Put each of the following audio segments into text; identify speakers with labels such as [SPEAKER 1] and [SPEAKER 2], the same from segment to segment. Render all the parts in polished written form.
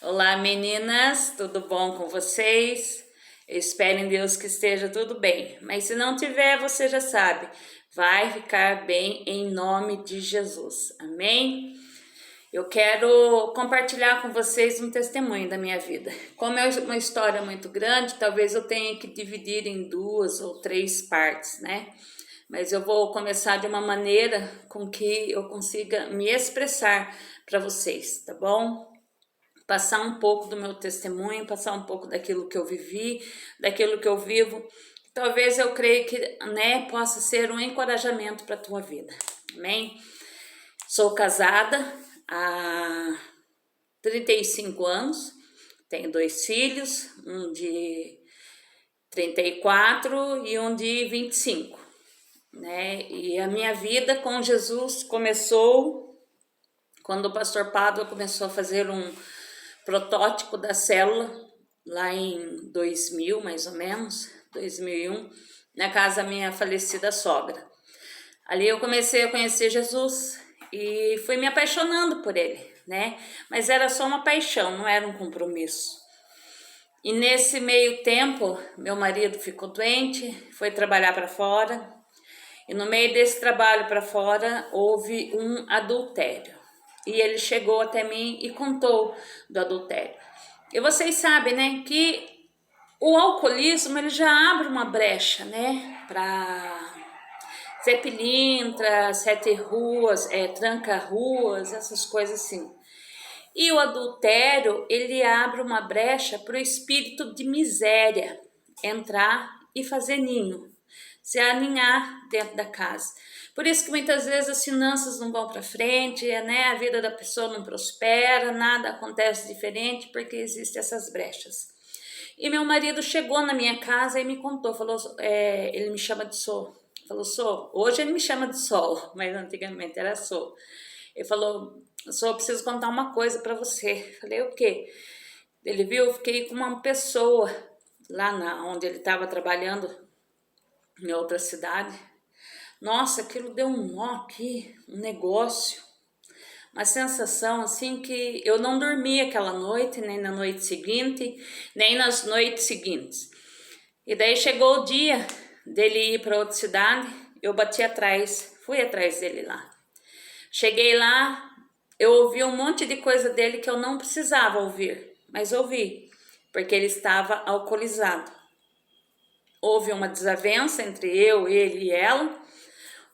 [SPEAKER 1] Olá meninas, tudo bom com vocês? Eu espero em Deus que esteja tudo bem, mas se não tiver, você já sabe, vai ficar bem em nome de Jesus, amém? Eu quero compartilhar com vocês um testemunho da minha vida. Como é uma história muito grande, talvez eu tenha que dividir em 2 ou 3 partes, né? Mas eu vou começar de uma maneira com que eu consiga me expressar para vocês, tá bom? Passar um pouco do meu testemunho, passar um pouco daquilo que eu vivi, daquilo que eu vivo. Talvez eu creio que, né, possa ser um encorajamento para a tua vida. Amém? Sou casada há 35 anos, tenho 2 filhos, um de 34 e um de 25, né? E a minha vida com Jesus começou quando o pastor Pádua começou a fazer um protótipo da célula, lá em 2000, mais ou menos, 2001, na casa da minha falecida sogra. Ali eu comecei a conhecer Jesus e fui me apaixonando por ele, né? Mas era só uma paixão, não era um compromisso. E nesse meio tempo, meu marido ficou doente, foi trabalhar para fora, e no meio desse trabalho para fora houve um adultério. E ele chegou até mim e contou do adultério. E vocês sabem, né, que o alcoolismo ele já abre uma brecha, né, para Zé Pilintra, Sete Ruas, Tranca Ruas, essas coisas assim. E o adultério, ele abre uma brecha para o espírito de miséria entrar e fazer ninho, se aninhar dentro da casa. Por isso que muitas vezes as finanças não vão para frente, né? A vida da pessoa não prospera, nada acontece diferente porque existem essas brechas. E meu marido chegou na minha casa e me contou, falou, ele me chama de Sol. Falou, Sol, hoje ele me chama de Sol, mas antigamente era Sol. Ele falou, Sol, eu preciso contar uma coisa para você. Falei, o quê? Ele viu, eu fiquei com uma pessoa lá onde ele estava trabalhando, em outra cidade. Nossa, aquilo deu um nó aqui, um negócio, uma sensação assim que eu não dormi aquela noite, nem na noite seguinte, nem nas noites seguintes. E daí chegou o dia dele ir para outra cidade, eu bati atrás, fui atrás dele lá. Cheguei lá, eu ouvi um monte de coisa dele que eu não precisava ouvir, mas ouvi, porque ele estava alcoolizado. Houve uma desavença entre eu, ele e ela,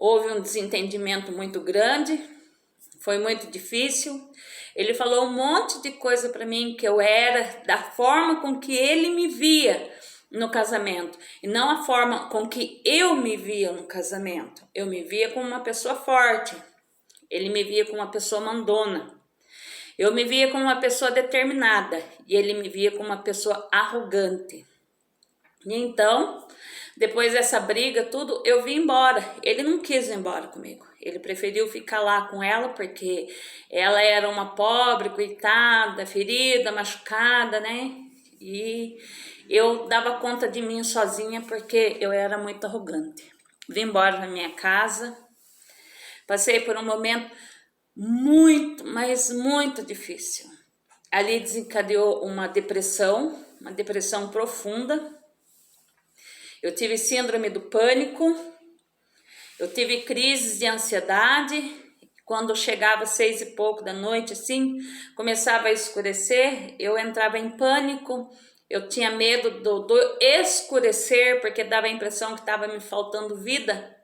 [SPEAKER 1] houve um desentendimento muito grande, foi muito difícil. Ele falou um monte de coisa para mim que eu era, da forma com que ele me via no casamento, e não a forma com que eu me via no casamento. Eu me via como uma pessoa forte, ele me via como uma pessoa mandona. Eu me via como uma pessoa determinada e ele me via como uma pessoa arrogante. E então, depois dessa briga, tudo, eu vim embora. Ele não quis ir embora comigo. Ele preferiu ficar lá com ela porque ela era uma pobre, coitada, ferida, machucada, né? E eu dava conta de mim sozinha porque eu era muito arrogante. Vim embora da minha casa. Passei por um momento muito, mas muito difícil. Ali desencadeou uma depressão profunda. Eu tive síndrome do pânico, eu tive crises de ansiedade. Quando chegava 6 e pouco da noite, assim, começava a escurecer, eu entrava em pânico, eu tinha medo do escurecer, porque dava a impressão que estava me faltando vida.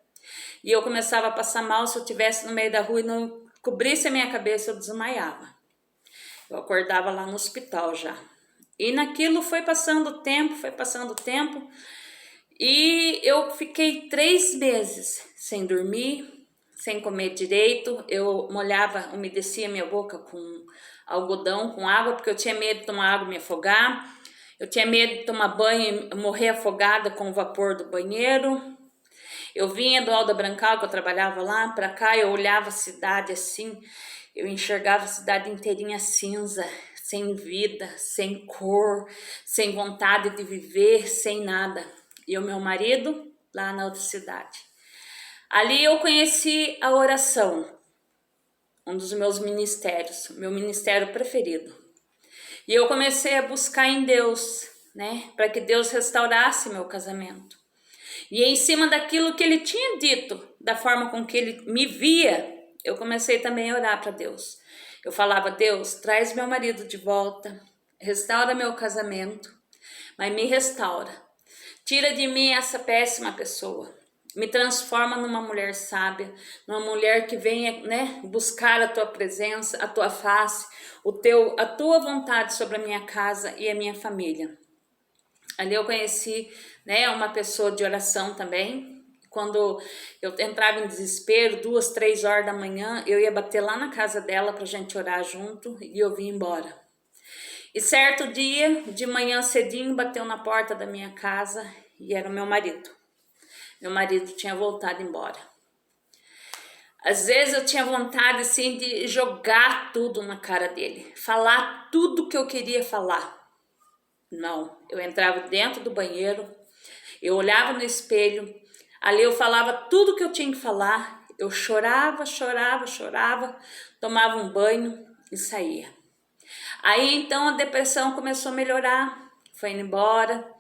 [SPEAKER 1] E eu começava a passar mal, se eu estivesse no meio da rua e não cobrisse a minha cabeça, eu desmaiava. Eu acordava lá no hospital já. E naquilo foi passando o tempo, e eu fiquei 3 meses sem dormir, sem comer direito. Eu molhava, umedecia minha boca com algodão, com água, porque eu tinha medo de tomar água e me afogar. Eu tinha medo de tomar banho e morrer afogada com o vapor do banheiro. Eu vinha do Alda Brancal, que eu trabalhava lá, para cá, eu olhava a cidade assim, eu enxergava a cidade inteirinha cinza, sem vida, sem cor, sem vontade de viver, sem nada. E o meu marido lá na outra cidade. Ali eu conheci a oração. um dos meus ministérios, meu ministério preferido. E eu comecei a buscar em Deus, né, para que Deus restaurasse meu casamento. E em cima daquilo que ele tinha dito, da forma com que ele me via, eu comecei também a orar para Deus. Eu falava: Deus, traz meu marido de volta, restaura meu casamento, mas me restaura. Tira de mim essa péssima pessoa. Me transforma numa mulher sábia, numa mulher que venha, né, buscar a tua presença, a tua face, a tua vontade sobre a minha casa e a minha família. Ali eu conheci, né, uma pessoa de oração também. Quando eu entrava em desespero, 2, 3 horas da manhã, eu ia bater lá na casa dela pra gente orar junto e eu vim embora. E certo dia, de manhã cedinho, bateu na porta da minha casa e era o meu marido. Meu marido tinha voltado embora. Às vezes eu tinha vontade assim de jogar tudo na cara dele, falar tudo que eu queria falar. Não, eu entrava dentro do banheiro, eu olhava no espelho, ali eu falava tudo que eu tinha que falar, eu chorava, tomava um banho e saía. Aí então a depressão começou a melhorar, foi indo embora.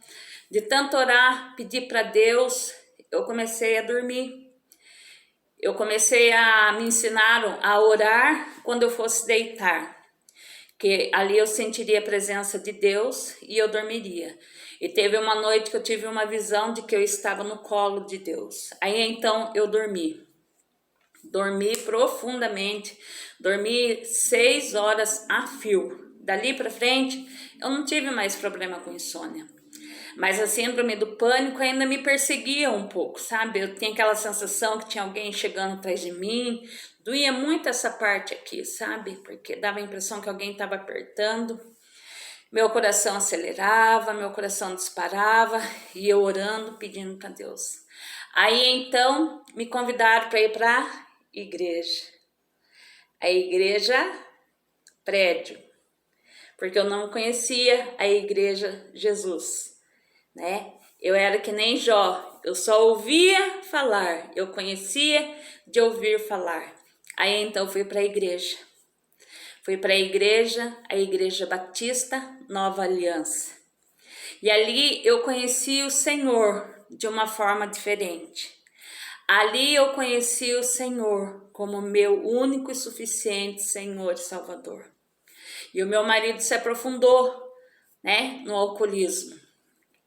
[SPEAKER 1] De tanto orar, pedir para Deus, eu comecei a dormir. Eu comecei a me ensinar a orar quando eu fosse deitar, que ali eu sentiria a presença de Deus e eu dormiria. E teve uma noite que eu tive uma visão de que eu estava no colo de Deus. Aí então eu dormi profundamente, dormi 6 horas a fio. Dali para frente eu não tive mais problema com insônia. Mas a síndrome do pânico ainda me perseguia um pouco, sabe? Eu tinha aquela sensação que tinha alguém chegando atrás de mim. Doía muito essa parte aqui, sabe? Porque dava a impressão que alguém estava apertando. Meu coração acelerava, meu coração disparava e eu orando, pedindo para Deus. Aí então me convidaram para ir para a igreja. A igreja prédio. Porque eu não conhecia a igreja Jesus, né? Eu era que nem Jó, eu só ouvia falar, eu conhecia de ouvir falar. Aí então fui para a igreja. Fui para a Igreja Batista Nova Aliança. E ali eu conheci o Senhor de uma forma diferente. Ali eu conheci o Senhor como meu único e suficiente Senhor e Salvador. E o meu marido se aprofundou, né, no alcoolismo.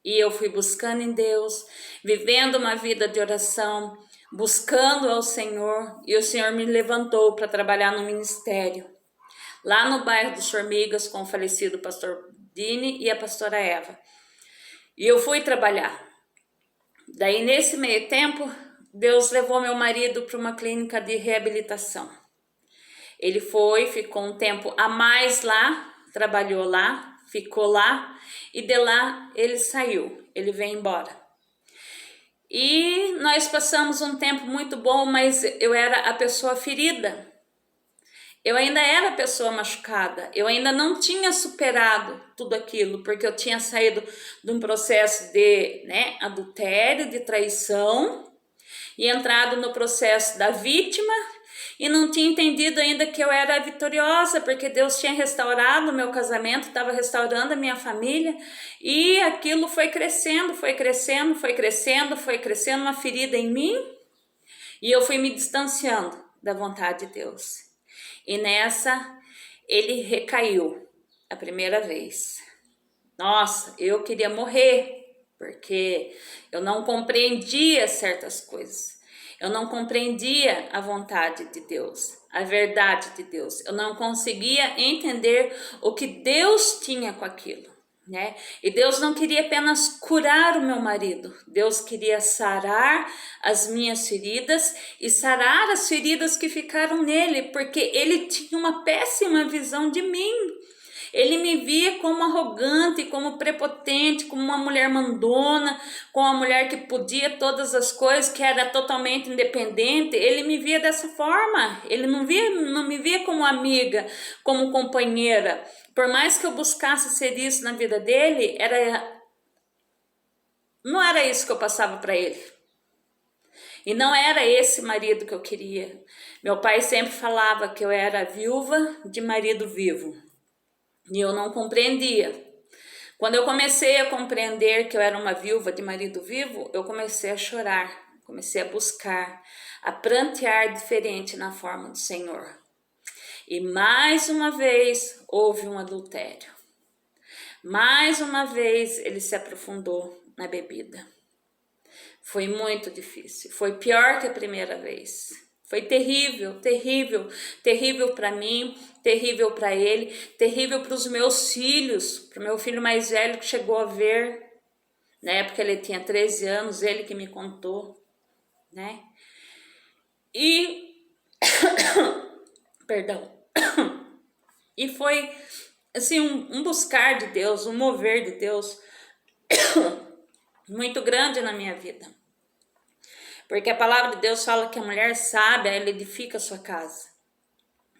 [SPEAKER 1] E eu fui buscando em Deus, vivendo uma vida de oração, buscando ao Senhor. E o Senhor me levantou para trabalhar no ministério. Lá no bairro dos Formigas, com o falecido pastor Dini e a pastora Eva. E eu fui trabalhar. Daí, nesse meio tempo, Deus levou meu marido para uma clínica de reabilitação. Ele ficou um tempo a mais lá, trabalhou lá, ficou lá, e de lá ele saiu, ele veio embora. E nós passamos um tempo muito bom, mas eu era a pessoa ferida. Eu ainda era a pessoa machucada, eu ainda não tinha superado tudo aquilo, porque eu tinha saído de um processo de, né, adultério, de traição, e entrado no processo da vítima, e não tinha entendido ainda que eu era vitoriosa, porque Deus tinha restaurado o meu casamento, estava restaurando a minha família, e aquilo foi crescendo, uma ferida em mim, e eu fui me distanciando da vontade de Deus. E nessa, ele recaiu a primeira vez. Nossa, eu queria morrer, porque eu não compreendia certas coisas. Eu não compreendia a vontade de Deus, a verdade de Deus. Eu não conseguia entender o que Deus tinha com aquilo, né? E Deus não queria apenas curar o meu marido. Deus queria sarar as minhas feridas e sarar as feridas que ficaram nele, porque ele tinha uma péssima visão de mim. Ele me via como arrogante, como prepotente, como uma mulher mandona, como uma mulher que podia todas as coisas, que era totalmente independente. Ele me via dessa forma. Ele não me via como amiga, como companheira. Por mais que eu buscasse ser isso na vida dele, não era isso que eu passava para ele. E não era esse marido que eu queria. Meu pai sempre falava que eu era viúva de marido vivo. E eu não compreendia. Quando eu comecei a compreender que eu era uma viúva de marido vivo, eu comecei a chorar, comecei a buscar, a prantear diferente na forma do Senhor. E mais uma vez houve um adultério. Mais uma vez ele se aprofundou na bebida. Foi muito difícil, foi pior que a primeira vez. Foi terrível, terrível, terrível para mim, terrível para ele, terrível para os meus filhos, para o meu filho mais velho que chegou a ver, na época ele tinha 13 anos, ele que me contou, né? E, perdão, e foi assim um buscar de Deus, um mover de Deus muito grande na minha vida. Porque a palavra de Deus fala que a mulher sábia, ela edifica a sua casa.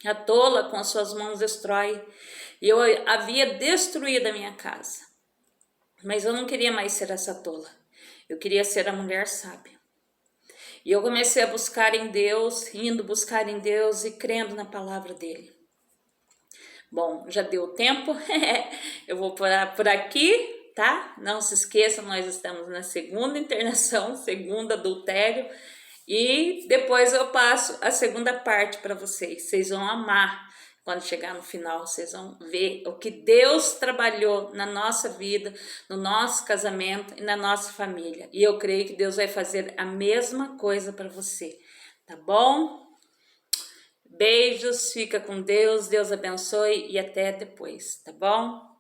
[SPEAKER 1] A tola com as suas mãos destrói. E eu havia destruído a minha casa. Mas eu não queria mais ser essa tola. Eu queria ser a mulher sábia. E eu comecei a buscar em Deus, indo buscar em Deus e crendo na palavra dele. Bom, já deu tempo. Eu vou parar por aqui. Tá? Não se esqueçam, nós estamos na segunda internação, segundo adultério, e depois eu passo a segunda parte para vocês. Vocês vão amar quando chegar no final, vocês vão ver o que Deus trabalhou na nossa vida, no nosso casamento e na nossa família. E eu creio que Deus vai fazer a mesma coisa para você, tá bom? Beijos, fica com Deus, Deus abençoe e até depois, tá bom?